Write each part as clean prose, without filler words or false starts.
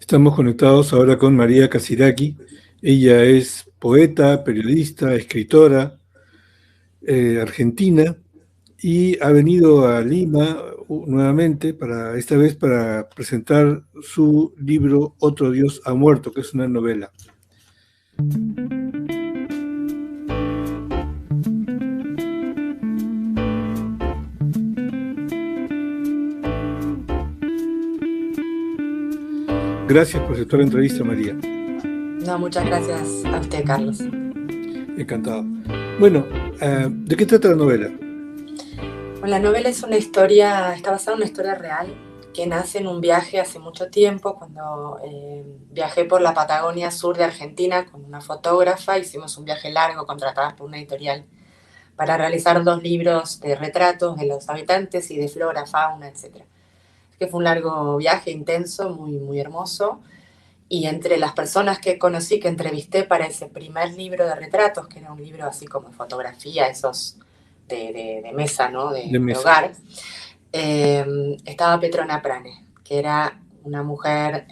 Estamos conectados ahora con María Casiraghi. Ella es poeta, periodista, escritora argentina y ha venido a Lima nuevamente esta vez para presentar su libro Otro Dios ha muerto, que es una novela. Gracias por aceptar la entrevista, María. No, muchas gracias a usted, Carlos. Encantado. Bueno, ¿de qué trata la novela? Bueno, la novela es una historia, está basada en una historia real que nace en un viaje hace mucho tiempo, cuando viajé por la Patagonia Sur de Argentina con una fotógrafa. Hicimos un viaje largo contratadas por una editorial para realizar 2 libros de retratos de los habitantes y de flora, fauna, etc. Que fue un largo viaje intenso, muy, muy hermoso. Y entre las personas que conocí, que entrevisté para ese primer libro de retratos, que era un libro así como fotografía, esos de mesa, ¿no? De De mesa. hogar, estaba Petrona Prane, que era una mujer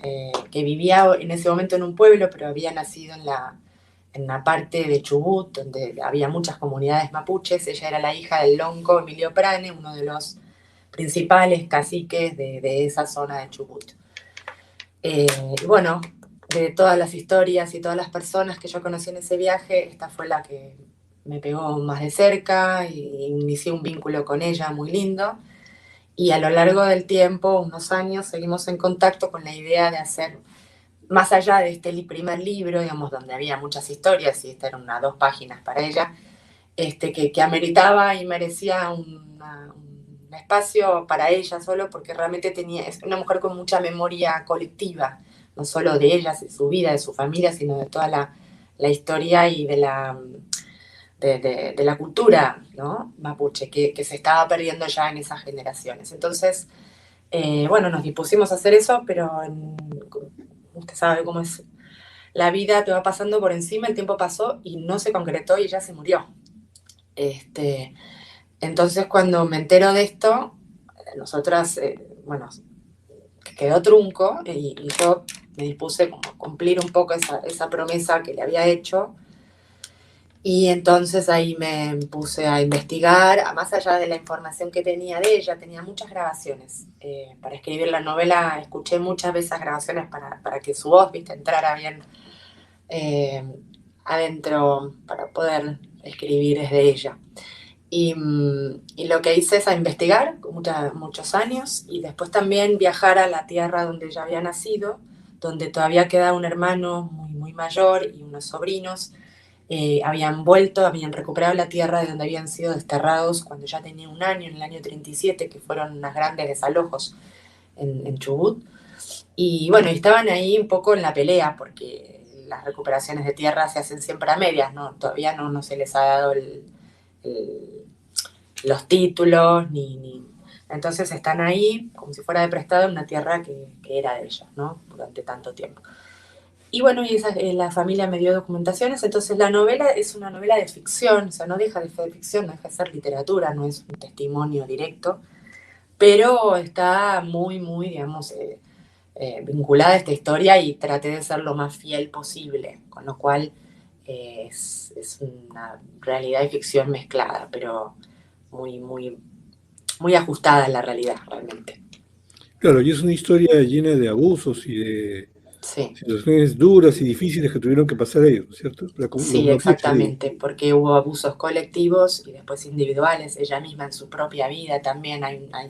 que vivía en ese momento en un pueblo, pero había nacido en la parte de Chubut, donde había muchas comunidades mapuches. Ella era la hija del lonco Emilio Prane, uno de los principales caciques de esa zona de Chubut. Y bueno, de todas las historias y todas las personas que yo conocí en ese viaje, esta fue la que me pegó más de cerca y inicié un vínculo con ella muy lindo. Y a lo largo del tiempo, unos años, seguimos en contacto con la idea de hacer, más allá de este primer libro, digamos, donde había muchas historias, y esta era 2 páginas para ella, que ameritaba y merecía un espacio para ella solo, porque realmente es una mujer con mucha memoria colectiva, no solo de ella, de su vida, de su familia, sino de toda la historia y de la cultura, ¿no? Mapuche, que se estaba perdiendo ya en esas generaciones. Entonces, bueno, nos dispusimos a hacer eso, pero usted sabe cómo es la vida, te va pasando por encima, el tiempo pasó y no se concretó y ella se murió. Entonces, cuando me entero de esto, nosotras, bueno, quedó trunco, y yo me dispuse como a cumplir un poco esa promesa que le había hecho. Y entonces ahí me puse a investigar, más allá de la información que tenía de ella, tenía muchas grabaciones. Para escribir la novela escuché muchas veces esas grabaciones para que su voz, viste, entrara bien eh, adentro, para poder escribir desde ella. Y lo que hice es a investigar muchos años, y después también viajar a la tierra donde ella había nacido, donde todavía quedaba un hermano muy, muy mayor y unos sobrinos. Habían recuperado la tierra de donde habían sido desterrados cuando ya tenía un año, en el año 37, que fueron unos grandes desalojos en Chubut. Y bueno, estaban ahí un poco en la pelea, porque las recuperaciones de tierra se hacen siempre a medias, ¿no? Todavía no se les ha dado los títulos, entonces están ahí como si fuera de prestado en una tierra que era de ellos, ¿no? Durante tanto tiempo. Y bueno, la familia me dio documentaciones. Entonces la novela es una novela de ficción, o sea, no deja de ser ficción, no deja de ser literatura, no es un testimonio directo, pero está muy, muy, digamos, vinculada a esta historia, y traté de ser lo más fiel posible, con lo cual es una realidad y ficción mezclada, pero muy, muy, muy ajustada a la realidad, realmente. Claro, y es una historia llena de abusos y de Sí. situaciones duras y difíciles que tuvieron que pasar ellos, ¿cierto? Los Sí, mapuches, digo. exactamente, porque hubo abusos colectivos y después individuales. Ella misma en su propia vida también,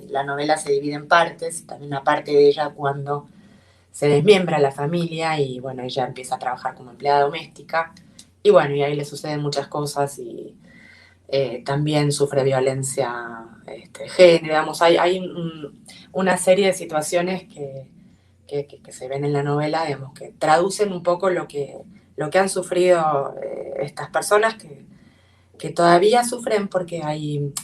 la novela se divide en partes, también una parte de ella cuando se desmiembra la familia y bueno, ella empieza a trabajar como empleada doméstica, y bueno, y ahí le suceden muchas cosas, y también sufre violencia de género, digamos, hay una serie de situaciones que se ven en la novela, digamos, que traducen un poco lo que han sufrido estas personas que todavía sufren, porque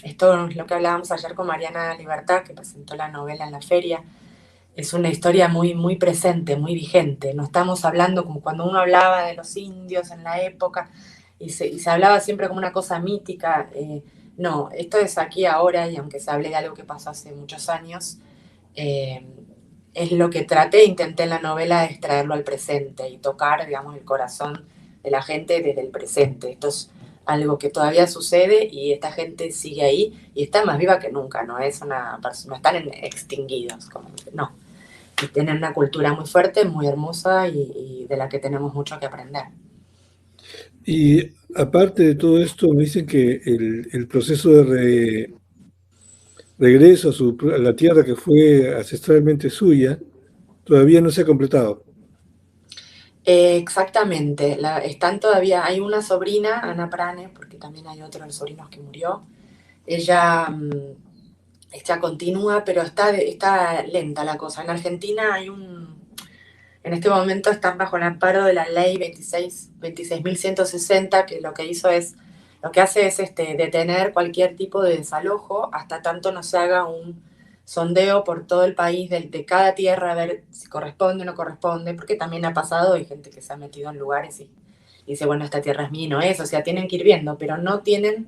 esto es lo que hablábamos ayer con Mariana Libertad, que presentó la novela en la feria. Es una historia muy, muy presente, muy vigente. No estamos hablando como cuando uno hablaba de los indios en la época, y se hablaba siempre como una cosa mítica. No, esto es aquí ahora, y aunque se hable de algo que pasó hace muchos años, eh, es lo que traté, intenté en la novela es traerlo al presente y tocar, digamos, el corazón de la gente desde el presente. Esto es algo que todavía sucede y esta gente sigue ahí y está más viva que nunca, no es una persona, no están extinguidos, como, no. Y tienen una cultura muy fuerte, muy hermosa y de la que tenemos mucho que aprender. Y aparte de todo esto, me dicen que el proceso de regreso a la tierra que fue ancestralmente suya todavía no se ha completado. Exactamente, están todavía, hay una sobrina, Ana Prane, porque también hay otro de los sobrinos que murió. Ella continúa, pero está lenta la cosa. En Argentina en este momento están bajo el amparo de la ley 26.160, que lo que hace es detener cualquier tipo de desalojo hasta tanto no se haga un sondeo por todo el país de cada tierra, a ver si corresponde o no corresponde, porque también ha pasado, hay gente que se ha metido en lugares y dice, bueno, esta tierra es mía, no es, o sea, tienen que ir viendo, pero no tienen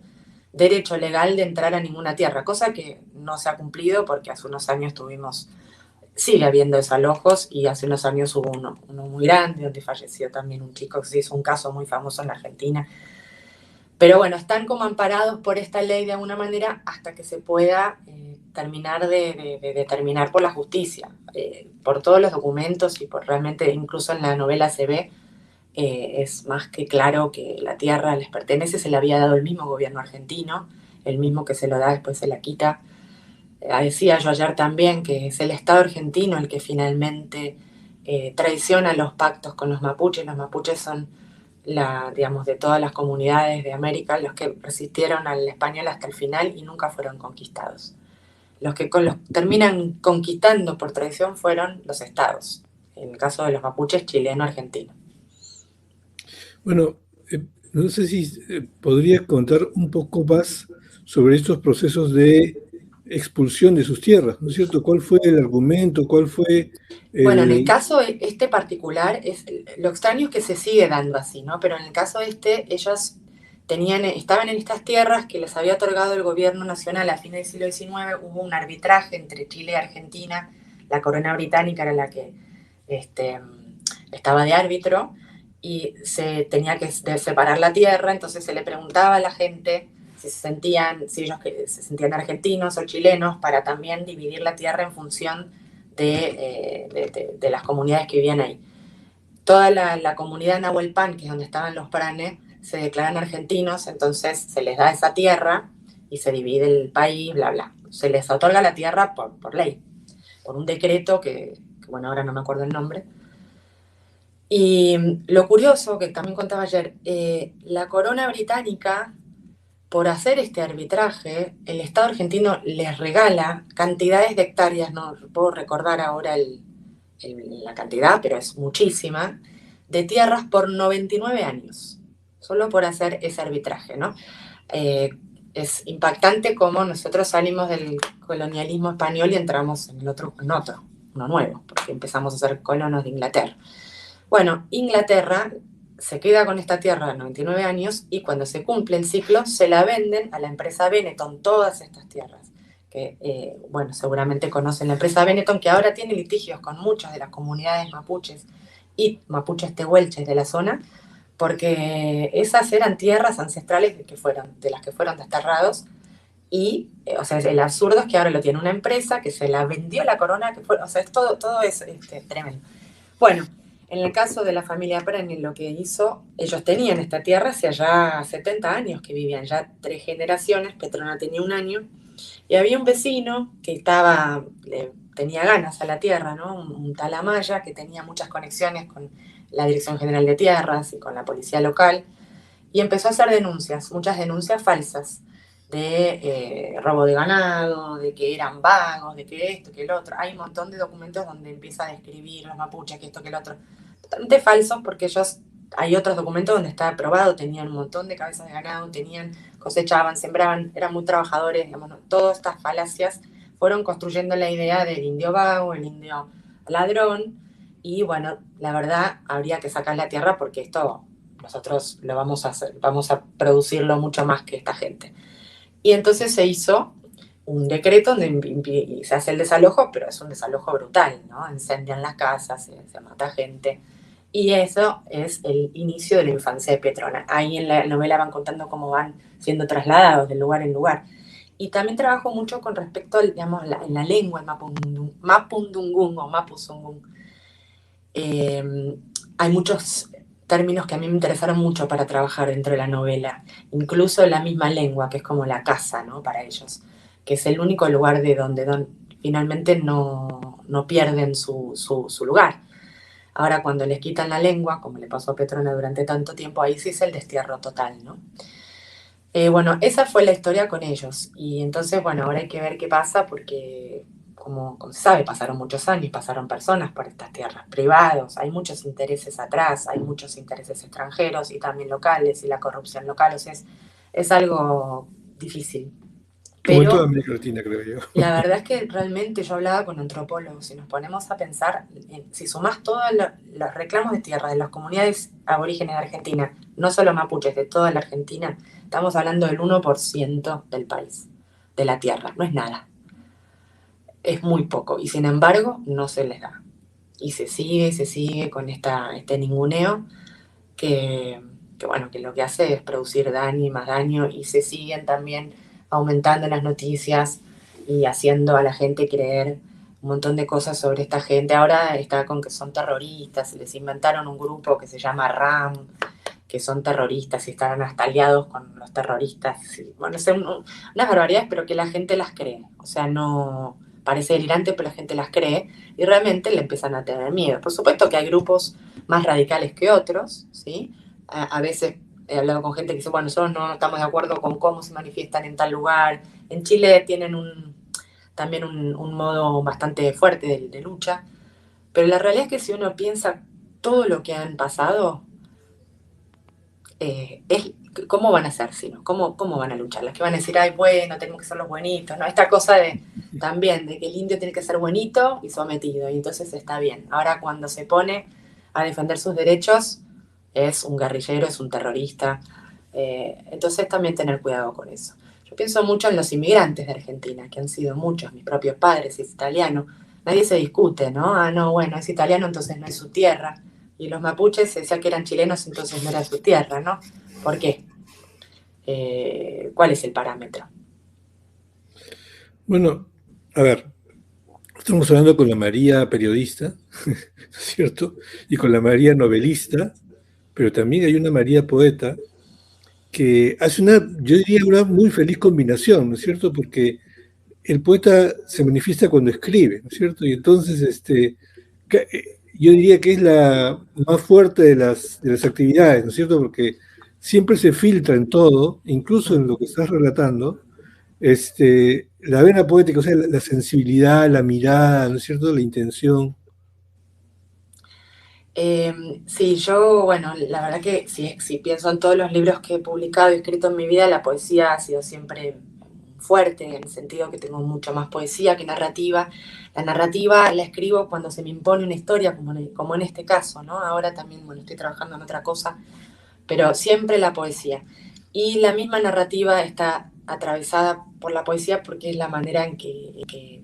derecho legal de entrar a ninguna tierra, cosa que no se ha cumplido porque hace unos años sigue habiendo desalojos y hace unos años hubo uno muy grande donde falleció también un chico, que se hizo un caso muy famoso en la Argentina. Pero bueno, están como amparados por esta ley de alguna manera hasta que se pueda terminar de determinar por la justicia, por todos los documentos y por realmente, incluso en la novela se ve, es más que claro que la tierra les pertenece, se le había dado el mismo gobierno argentino, el mismo que se lo da después se la quita. Decía yo ayer también que es el Estado argentino el que finalmente traiciona los pactos con los mapuches. Los mapuches son, digamos, de todas las comunidades de América, los que resistieron al español hasta el final y nunca fueron conquistados. Los que los terminan conquistando por traición fueron los estados. En el caso de los mapuches, chileno-argentino. Bueno, no sé si podría contar un poco más sobre estos procesos de expulsión de sus tierras, ¿no es cierto? ¿Cuál fue el argumento? ¿Cuál fue Bueno, en el el... caso particular, lo extraño es que se sigue dando así, ¿no? Pero en el caso ellos estaban en estas tierras que les había otorgado el gobierno nacional a fines del siglo XIX, hubo un arbitraje entre Chile y Argentina, la corona británica era la que este, estaba de árbitro, y se tenía que separar la tierra, entonces se le preguntaba a la gente si ellos se sentían argentinos o chilenos, para también dividir la tierra en función de las comunidades que vivían ahí. Toda la comunidad Nahuelpan, que es donde estaban los pranes, se declaran argentinos, entonces se les da esa tierra y se divide el país, bla, bla. Se les otorga la tierra por ley, por un decreto que, bueno, ahora no me acuerdo el nombre. Y lo curioso, que también contaba ayer, la corona británica, por hacer este arbitraje, el Estado argentino les regala cantidades de hectáreas, no puedo recordar ahora la cantidad, pero es muchísima, de tierras por 99 años, solo por hacer ese arbitraje, ¿no? Eh, es impactante cómo nosotros salimos del colonialismo español y entramos en uno nuevo, porque empezamos a ser colonos de Inglaterra. Bueno, Inglaterra se queda con esta tierra 99 años y cuando se cumple el ciclo se la venden a la empresa Benetton, todas estas tierras. Que, bueno, seguramente conocen la empresa Benetton, que ahora tiene litigios con muchas de las comunidades mapuches y mapuches tehuelches de la zona, porque esas eran tierras ancestrales de las que fueron desterrados. Y, o sea, el absurdo es que ahora lo tiene una empresa que se la vendió la corona, o sea, todo es tremendo. Bueno, en el caso de la familia Prenny, lo que hizo, ellos tenían esta tierra hace ya 70 años que vivían, ya 3 generaciones, Petrona tenía 1 año, y había un vecino que tenía ganas a la tierra, ¿no? Un tal Amaya que tenía muchas conexiones con la Dirección General de Tierras y con la policía local, y empezó a hacer denuncias, muchas denuncias falsas, de robo de ganado, de que eran vagos, de que esto, que el otro. Hay un montón de documentos donde empieza a describir los mapuches, que esto, que el otro. Totalmente falsos, porque hay otros documentos donde está aprobado, tenían un montón de cabezas de ganado, cosechaban, sembraban, eran muy trabajadores, digamos, ¿no? Todas estas falacias fueron construyendo la idea del indio vago, el indio ladrón, y bueno, la verdad habría que sacar la tierra porque esto nosotros lo vamos a hacer, vamos a producirlo mucho más que esta gente. Y entonces se hizo un decreto donde se hace el desalojo, pero es un desalojo brutal, ¿no? Incendian las casas, se mata gente. Y eso es el inicio de la infancia de Petrona. Ahí en la novela van contando cómo van siendo trasladados de lugar en lugar. Y también trabajo mucho con respecto, digamos, en la lengua, el mapundungun o mapuzungun. Hay muchos términos que a mí me interesaron mucho para trabajar dentro de la novela, incluso la misma lengua, que es como la casa, ¿no? Para ellos, que es el único lugar de donde finalmente no pierden su lugar. Ahora, cuando les quitan la lengua, como le pasó a Petrona durante tanto tiempo, ahí sí es el destierro total, ¿no? Bueno, esa fue la historia con ellos. Y entonces, bueno, ahora hay que ver qué pasa porque, como se sabe, pasaron muchos años, pasaron personas por estas tierras privados, hay muchos intereses atrás, hay muchos intereses extranjeros y también locales, y la corrupción local, o sea, es algo difícil. Como en toda Pero América Latina, creo yo. la verdad es que realmente yo hablaba con antropólogos y nos ponemos a pensar, si sumás todos los reclamos de tierra de las comunidades aborígenes de Argentina, no solo mapuches, de toda la Argentina, estamos hablando del 1% del país, de la tierra, no es nada, es muy poco y sin embargo no se les da. Y se sigue con este ninguneo que lo que hace es producir daño y más daño y se siguen también aumentando las noticias y haciendo a la gente creer un montón de cosas sobre esta gente. Ahora está con que son terroristas, se les inventaron un grupo que se llama RAM, que son terroristas y están hasta aliados con los terroristas. Y, bueno, son unas barbaridades, pero que la gente las cree. O sea, no parece delirante, pero la gente las cree y realmente le empiezan a tener miedo. Por supuesto que hay grupos más radicales que otros, ¿sí? A veces he hablado con gente que dice, bueno, nosotros no estamos de acuerdo con cómo se manifiestan en tal lugar. En Chile tienen también un modo bastante fuerte de lucha, pero la realidad es que si uno piensa todo lo que han pasado, es cómo van a ser, sino cómo van a luchar. Las que van a decir, ay, bueno, tenemos que ser los buenitos, ¿no? Esta cosa también de que el indio tiene que ser buenito y sometido, y entonces está bien. Ahora cuando se pone a defender sus derechos, es un guerrillero, es un terrorista. Entonces también tener cuidado con eso. Yo pienso mucho en los inmigrantes de Argentina, que han sido muchos, mis propios padres, es italiano. Nadie se discute, ¿no? Ah, no, bueno, es italiano, entonces no es su tierra. Y los mapuches se decía que eran chilenos, entonces no era su tierra, ¿no? ¿Por qué? ¿Cuál es el parámetro? Bueno, a ver, estamos hablando con la María periodista, ¿no es cierto? Y con la María novelista, pero también hay una María poeta que hace yo diría, una muy feliz combinación, ¿no es cierto? Porque el poeta se manifiesta cuando escribe, ¿no es cierto? Y entonces, yo diría que es la más fuerte de las actividades, ¿no es cierto? Porque siempre se filtra en todo, incluso en lo que estás relatando, la vena poética, o sea, la sensibilidad, la mirada, ¿no es cierto? La intención. Sí, yo, bueno, la verdad que si pienso en todos los libros que he publicado y escrito en mi vida, la poesía ha sido siempre fuerte, en el sentido que tengo mucho más poesía que narrativa. La narrativa la escribo cuando se me impone una historia, como en este caso, ¿no? Ahora también, bueno, estoy trabajando en otra cosa, pero siempre la poesía. Y la misma narrativa está atravesada por la poesía porque es la manera en que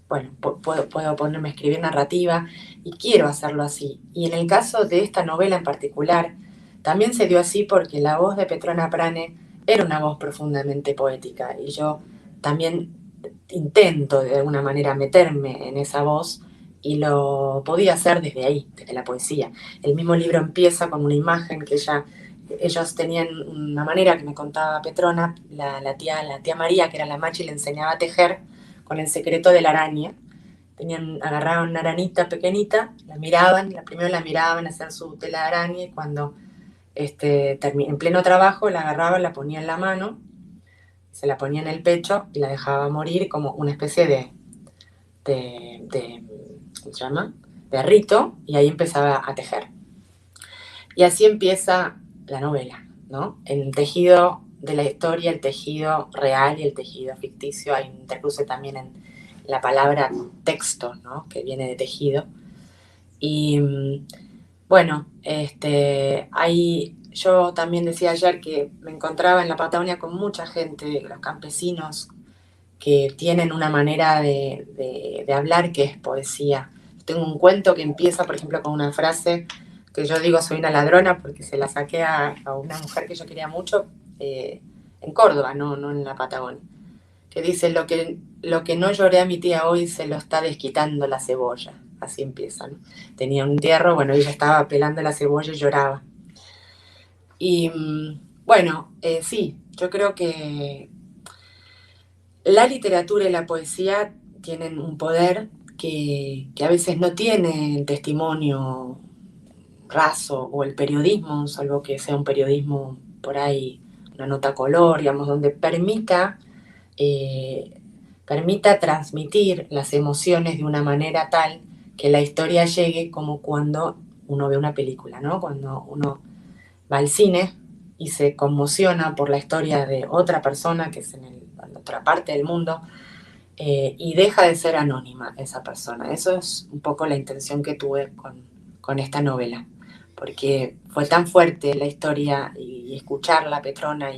bueno, puedo ponerme a escribir narrativa y quiero hacerlo así. Y en el caso de esta novela en particular, también se dio así porque la voz de Petrona Prane era una voz profundamente poética y yo también intento de alguna manera meterme en esa voz y lo podía hacer desde ahí, desde la poesía. El mismo libro empieza con una imagen que ellos tenían una manera que me contaba Petrona, la tía María, que era la machi, le enseñaba a tejer con el secreto de la araña. Agarraban una aranita pequeñita, primero la miraban hacer su tela de araña y cuando en pleno trabajo la agarraban, la ponía en la mano, se la ponía en el pecho y la dejaba morir como una especie de ¿cómo se llama? De rito y ahí empezaba a tejer. Y así empieza la novela, ¿no? El tejido de la historia, el tejido real y el tejido ficticio. Hay un intercruce también en la palabra texto, ¿no? Que viene de tejido. Y bueno, yo también decía ayer que me encontraba en la Patagonia con mucha gente, los campesinos, que tienen una manera de hablar que es poesía. Tengo un cuento que empieza, por ejemplo, con una frase que yo digo soy una ladrona porque se la saqué a una mujer que yo quería mucho en Córdoba, no en la Patagonia, que dice lo que no lloré a mi tía hoy se lo está desquitando la cebolla. Así empieza, ¿no? Tenía un entierro, bueno, ella estaba pelando la cebolla y lloraba. Y bueno, sí, yo creo que la literatura y la poesía tienen un poder que a veces no tiene el testimonio raso o el periodismo, salvo que sea un periodismo por ahí, una nota color, digamos, donde eh, permita transmitir las emociones de una manera tal que la historia llegue como cuando uno ve una película, ¿no? Cuando uno va al cine y se conmociona por la historia de otra persona que es en otra parte del mundo, y deja de ser anónima esa persona. Eso es un poco la intención que tuve con esta novela, porque fue tan fuerte la historia y escucharla, Petrona,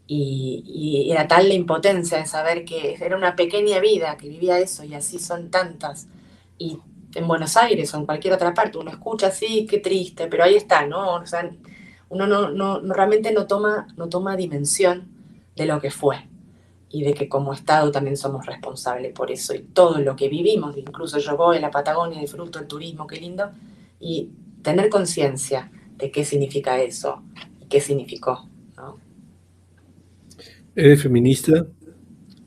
y era tal la impotencia de saber que era una pequeña vida que vivía eso y así son tantas. Y en Buenos Aires o en cualquier otra parte uno escucha así, qué triste, pero ahí está, ¿no? O sea, uno realmente no toma dimensión de lo que fue y de que como Estado también somos responsables por eso y todo lo que vivimos, incluso yo voy a la Patagonia, disfruto el turismo, qué lindo, y tener conciencia de qué significa eso y qué significó, ¿no? ¿Eres feminista?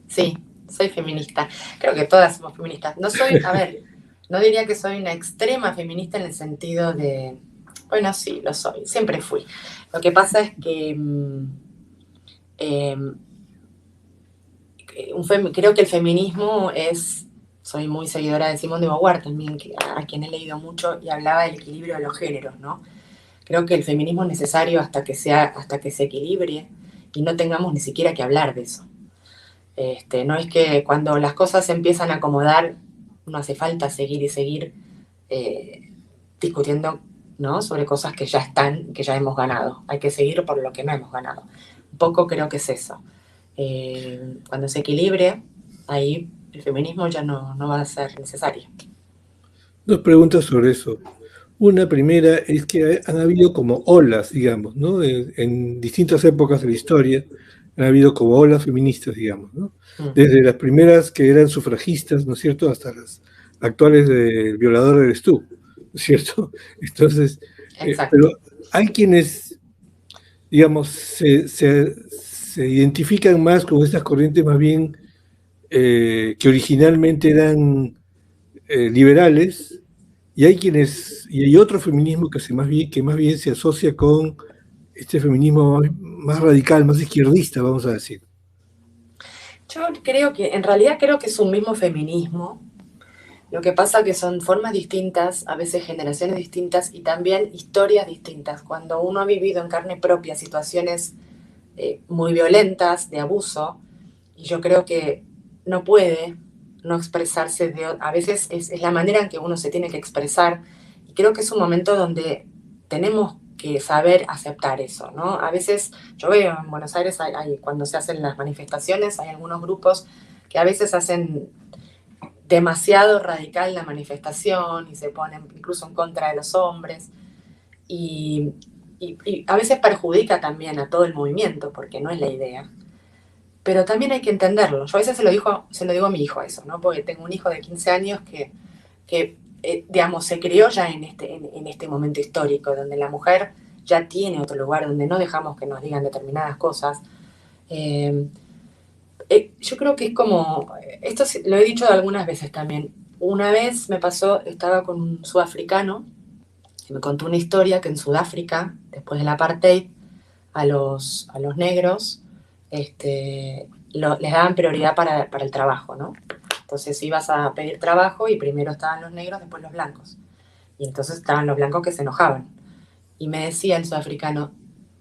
Sí, soy feminista. Creo que todas somos feministas. No soy, a ver, no diría que soy una extrema feminista en el sentido de, bueno, sí, lo soy, siempre fui. Lo que pasa es que eh, creo que el feminismo es, soy muy seguidora de Simone de Beauvoir también, a quien he leído mucho y hablaba del equilibrio de los géneros, ¿no? Creo que el feminismo es necesario hasta que se equilibre y no tengamos ni siquiera que hablar de eso. No es que cuando las cosas se empiezan a acomodar, no hace falta seguir y seguir discutiendo, ¿no? Sobre cosas que ya están, que ya hemos ganado. Hay que seguir por lo que no hemos ganado. Un poco creo que es eso. Cuando se equilibre, ahí el feminismo ya no va a ser necesario. Dos preguntas sobre eso. Una primera es que han habido como olas, digamos, ¿no? En distintas épocas de la historia han habido como olas feministas, digamos, ¿no? Mm. Desde las primeras que eran sufragistas, ¿no es cierto?, hasta las actuales del violador eres tú, ¿no es cierto? Entonces, Exacto. pero hay quienes, digamos, se identifican más con estas corrientes más bien que originalmente eran liberales, y hay quienes, y hay otro feminismo que más bien se asocia con este feminismo más radical, más izquierdista, vamos a decir. Yo creo que, en realidad creo que es un mismo feminismo. Lo que pasa que son formas distintas, a veces generaciones distintas y también historias distintas. Cuando uno ha vivido en carne propia situaciones muy violentas, de abuso, y yo creo que no puede no expresarse, a veces es la manera en que uno se tiene que expresar, y creo que es un momento donde tenemos que saber aceptar eso, ¿no? A veces yo veo en Buenos Aires, cuando se hacen las manifestaciones, hay algunos grupos que a veces hacen demasiado radical la manifestación y se ponen incluso en contra de los hombres y, y a veces perjudica también a todo el movimiento porque no es la idea. Pero también hay que entenderlo. Yo a veces se lo digo a mi hijo eso, ¿no? Porque tengo un hijo de 15 años que digamos, se crió ya en este momento histórico, donde la mujer ya tiene otro lugar, donde no dejamos que nos digan determinadas cosas. Eh, yo creo que es como, esto lo he dicho algunas veces también. Una vez me pasó, estaba con un sudafricano que me contó una historia que en Sudáfrica, después del apartheid, a los negros les daban prioridad para el trabajo, ¿no? Entonces ibas a pedir trabajo y primero estaban los negros, después los blancos. Y entonces estaban los blancos que se enojaban. Y me decía el sudafricano,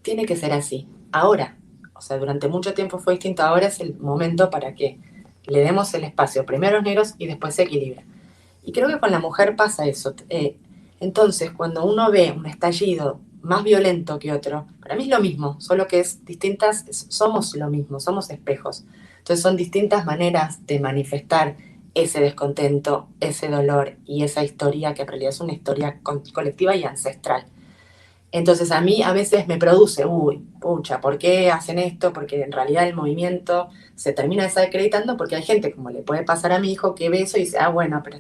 tiene que ser así, ahora. O sea, durante mucho tiempo fue distinto, ahora es el momento para que le demos el espacio, primero a los negros y después se equilibra. Y creo que con la mujer pasa eso. Entonces, cuando uno ve un estallido más violento que otro, para mí es lo mismo, solo que es distintas, somos lo mismo, somos espejos. Entonces son distintas maneras de manifestar ese descontento, ese dolor y esa historia que en realidad es una historia colectiva y ancestral. Entonces a mí a veces me produce, uy, pucha, ¿por qué hacen esto? Porque en realidad el movimiento se termina desacreditando porque hay gente, como le puede pasar a mi hijo, que ve eso y dice, ah, bueno, pero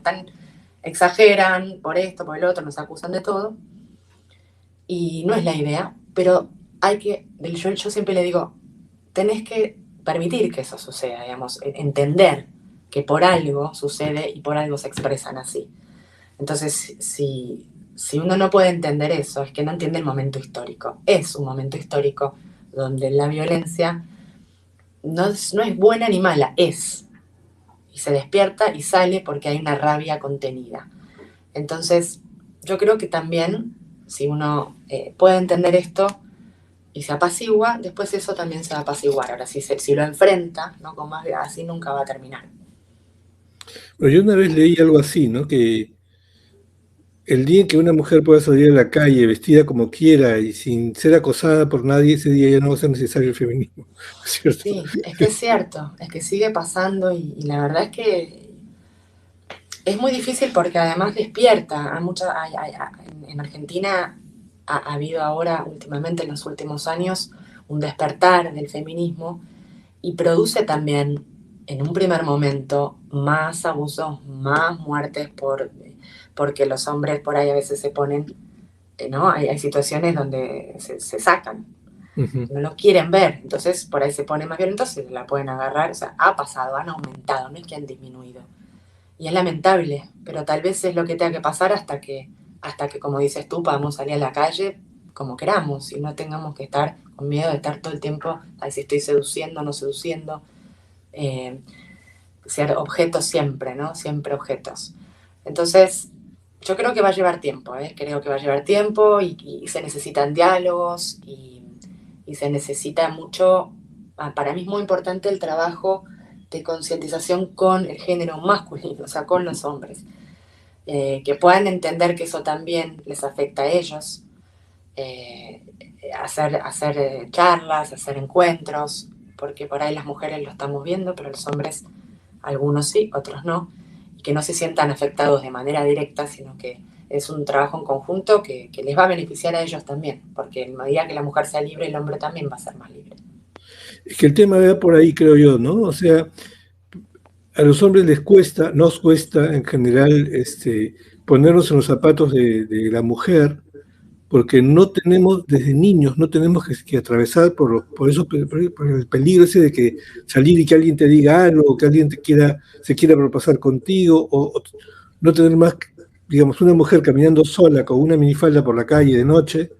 exageran por esto, por el otro, nos acusan de todo. Y no es la idea, pero yo siempre le digo, tenés que permitir que eso suceda, digamos, entender que por algo sucede y por algo se expresan así. Entonces, si uno no puede entender eso, es que no entiende el momento histórico. Es un momento histórico donde la violencia no es buena ni mala, es. Y se despierta y sale porque hay una rabia contenida. Entonces, yo creo que también, si uno puede entender esto y se apacigua, después eso también se va a apaciguar. Ahora, si lo enfrenta, ¿no? Con más así nunca va a terminar. Pero yo una vez leí algo así, ¿no? Que el día en que una mujer pueda salir a la calle vestida como quiera y sin ser acosada por nadie, ese día ya no va a ser necesario el feminismo, ¿cierto? Sí, es que es cierto, es que sigue pasando y la verdad es que es muy difícil porque además despierta. En Argentina ha habido ahora, últimamente, en los últimos años, un despertar del feminismo y produce también, en un primer momento, más abusos, más muertes porque los hombres por ahí a veces se ponen, ¿no? Hay situaciones donde se sacan, Ujú. no lo quieren ver, entonces por ahí se pone más violento, se la pueden agarrar, o sea, ha pasado, han aumentado, no es que han disminuido. Y es lamentable, pero tal vez es lo que tenga que pasar hasta que, como dices tú, podamos salir a la calle como queramos y no tengamos que estar con miedo de estar todo el tiempo a ver si estoy seduciendo o no seduciendo. Eh, Ser objetos siempre, ¿no? Siempre objetos. Entonces, yo creo que va a llevar tiempo, ¿eh? Creo que va a llevar tiempo y se necesitan diálogos y se necesita mucho, para mí es muy importante el trabajo de concientización con el género masculino, o sea, con los hombres, que puedan entender que eso también les afecta a ellos, eh, hacer charlas, hacer encuentros, porque por ahí las mujeres lo estamos viendo, pero los hombres, algunos sí, otros no, y que no se sientan afectados de manera directa, sino que es un trabajo en conjunto que les va a beneficiar a ellos también, porque en medida que la mujer sea libre, el hombre también va a ser más libre. Es que el tema va por ahí, creo yo, ¿no? O sea, a los hombres les cuesta, nos cuesta en general, ponernos en los zapatos de la mujer, porque no tenemos, desde niños, no tenemos que atravesar por eso, por el peligro ese de que salir y que alguien te diga algo, que alguien se quiera propasar contigo, o no tener más, digamos, una mujer caminando sola con una minifalda por la calle de noche,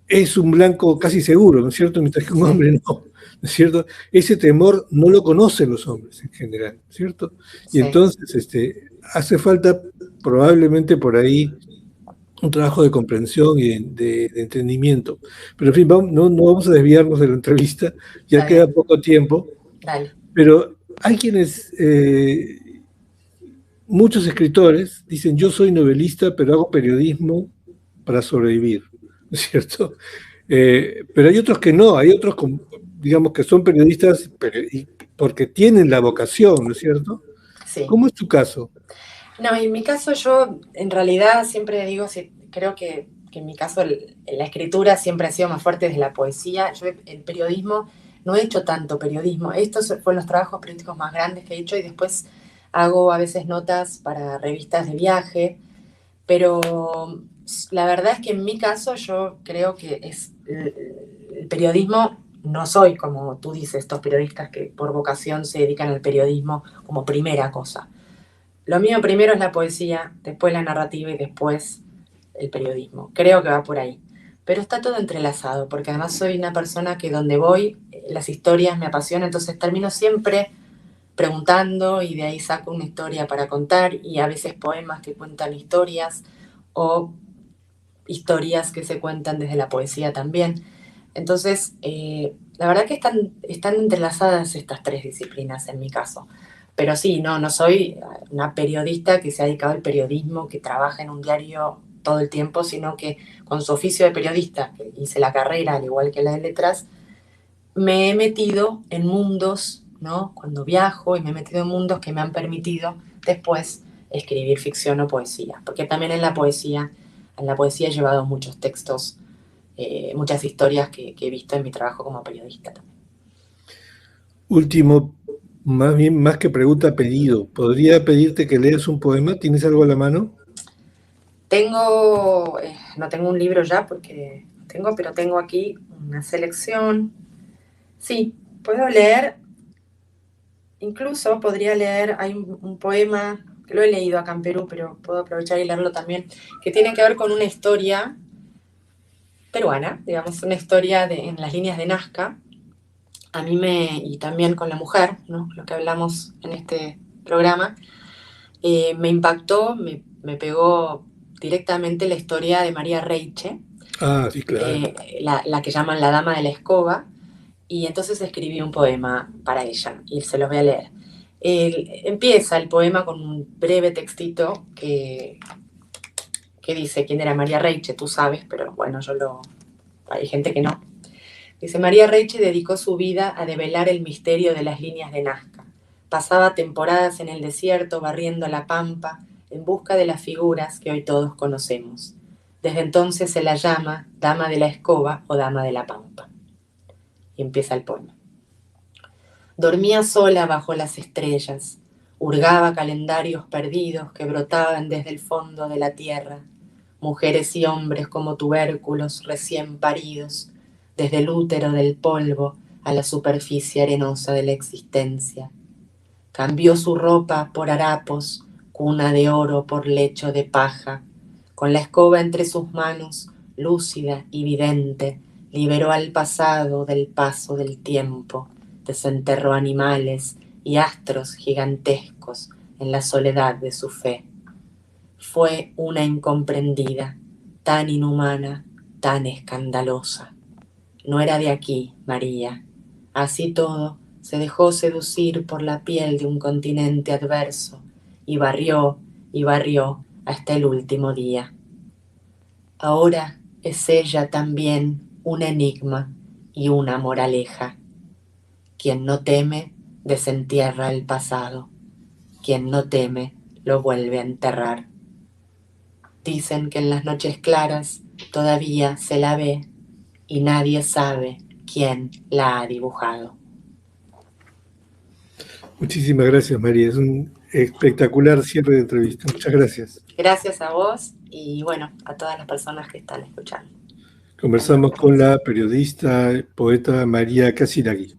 es un blanco casi seguro, ¿no es cierto? Mientras que un Sí, hombre no, ¿no es cierto? Ese temor no lo conocen los hombres en general, ¿no es cierto? Y sí, entonces hace falta probablemente por ahí un trabajo de comprensión y de entendimiento. Pero en fin, no vamos a desviarnos de la entrevista, ya está queda bien, poco tiempo, dale. pero hay quienes, muchos escritores dicen, yo soy novelista, pero hago periodismo para sobrevivir, ¿no es cierto? Pero hay otros que no, hay otros, digamos, que son periodistas porque tienen la vocación, ¿no es cierto? Sí. ¿Cómo es tu caso? No, en mi caso yo en realidad siempre digo, sí, creo que en mi caso la escritura siempre ha sido más fuerte desde la poesía. Yo el periodismo, no he hecho tanto periodismo. Estos fueron los trabajos periodísticos más grandes que he hecho y después hago a veces notas para revistas de viaje, pero la verdad es que en mi caso yo creo que es el periodismo, no soy como tú dices, estos periodistas que por vocación se dedican al periodismo como primera cosa. Lo mío primero es la poesía, después la narrativa y después el periodismo. Creo que va por ahí. Pero está todo entrelazado, porque además soy una persona que donde voy, las historias me apasionan, entonces termino siempre preguntando y de ahí saco una historia para contar y a veces poemas que cuentan historias o historias que se cuentan desde la poesía también. Entonces, la verdad que están entrelazadas estas tres disciplinas en mi caso. Pero sí, no soy una periodista que se ha dedicado al periodismo, que trabaja en un diario todo el tiempo, sino que con su oficio de periodista, que hice la carrera al igual que la de letras, me he metido en mundos ¿no? Cuando viajo y me he metido en mundos que me han permitido después escribir ficción o poesía, porque también en la poesía he llevado muchos textos, muchas historias que he visto en mi trabajo como periodista también. Último, más bien, más que pregunta, pedido. ¿Podría pedirte que leas un poema? ¿Tienes algo a la mano? No tengo un libro ya porque pero tengo aquí una selección. Sí, puedo leer, incluso podría leer, hay un poema que lo he leído acá en Perú, pero puedo aprovechar y leerlo también, que tiene que ver con una historia peruana, digamos, una historia en las líneas de Nazca. Y también con la mujer, ¿no? Lo que hablamos en este programa, me impactó, me pegó directamente la historia de María Reiche, Ah, sí, claro. la que llaman la Dama de la Escoba, y entonces escribí un poema para ella, y se los voy a leer. Empieza el poema con un breve textito que dice quién era María Reiche, tú sabes, pero bueno, hay gente que no. Dice, María Reiche dedicó su vida a develar el misterio de las líneas de Nazca. Pasaba temporadas en el desierto barriendo la pampa en busca de las figuras que hoy todos conocemos. Desde entonces se la llama Dama de la Escoba o Dama de la Pampa. Y empieza el poema. Dormía sola bajo las estrellas, hurgaba calendarios perdidos que brotaban desde el fondo de la tierra, mujeres y hombres como tubérculos recién paridos, desde el útero del polvo a la superficie arenosa de la existencia. Cambió su ropa por harapos, cuna de oro por lecho de paja. Con la escoba entre sus manos, lúcida y vidente, liberó al pasado del paso del tiempo, desenterró animales y astros gigantescos en la soledad de su fe. Fue una incomprendida, tan inhumana, tan escandalosa. No era de aquí, María. Así todo, se dejó seducir por la piel de un continente adverso y barrió hasta el último día. Ahora es ella también un enigma y una moraleja. Quien no teme, desentierra el pasado. Quien no teme, lo vuelve a enterrar. Dicen que en las noches claras todavía se la ve y nadie sabe quién la ha dibujado. Muchísimas gracias, María. Es un espectacular cierre de entrevista. Muchas gracias. Gracias a vos y bueno, a todas las personas que están escuchando. Conversamos con la periodista, poeta María Casiraghi.